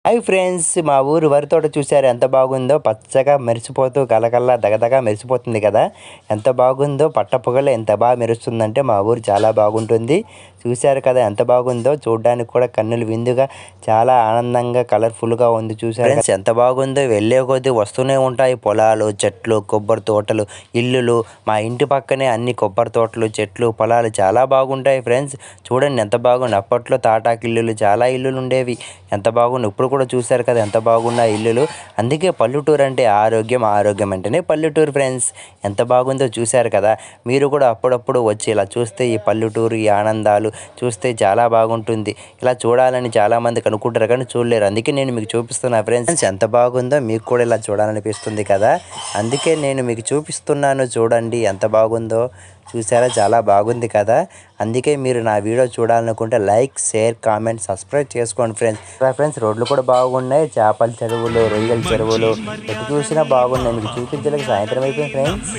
Hi friends, మా ఊరు వరి తోట చూశారు ఎంత బాగుందో. పచ్చగా మెరిసిపోతూ కలకల్లా దగదగా మెరిసిపోతుంది కదా. ఎంత బాగుందో, పట్టపొగలు ఎంత బాగా మెరుస్తుందంటే మా ఊరు చాలా బాగుంటుంది. చూశారు కదా ఎంత బాగుందో. చూడడానికి కూడా కన్నులు విందుగా చాలా ఆనందంగా కలర్ఫుల్గా ఉంది. చూశారు ఫ్రెండ్స్ ఎంత బాగుందో. వెళ్ళే కొద్దీ వస్తూనే ఉంటాయి పొలాలు, చెట్లు, కొబ్బరి తోటలు, ఇల్లులు. మా ఇంటి పక్కనే అన్ని కొబ్బరి తోటలు, చెట్లు, పొలాలు చాలా బాగుంటాయి ఫ్రెండ్స్. చూడండి ఎంత బాగుంది. అప్పట్లో తాటాకి ఇల్లులు, చాలా ఇల్లులు ఉండేవి. ఎంత బాగుంది. ఇప్పుడు కూడా చూశారు కదా ఎంత బాగున్నాయి ఇల్లులు. అందుకే పల్లెటూరు అంటే ఆరోగ్యం, ఆరోగ్యం అంటేనే పల్లెటూరు ఫ్రెండ్స్. ఎంత బాగుందో చూశారు కదా. మీరు కూడా అప్పుడప్పుడు వచ్చి ఇలా చూస్తే ఈ పల్లెటూరు, ఈ ఆనందాలు చూస్తే చాలా బాగుంటుంది. ఇలా చూడాలని చాలామందికి అనుకుంటారు కానీ చూడలేరు. అందుకే నేను మీకు చూపిస్తున్నా ఫ్రెండ్స్. ఎంత బాగుందో. మీకు కూడా ఇలా చూడాలనిపిస్తుంది కదా. అందుకే నేను మీకు చూపిస్తున్నాను. చూడండి ఎంత బాగుందో. చూసారా చాలా బాగుంది కదా. అందుకే మీరు నా వీడియో చూడాలనుకుంటే లైక్, షేర్, కామెంట్, సబ్స్క్రైబ్ చేసుకోండి ఫ్రెండ్స్. రోడ్లు కూడా బాగున్నాయి. చేపల చెరువులు, రొయ్యల చెరువులు ఎటు చూసినా బాగున్నాయి. మీకు చూపించలేక సాయంత్రం అయిపోయింది ఫ్రెండ్స్.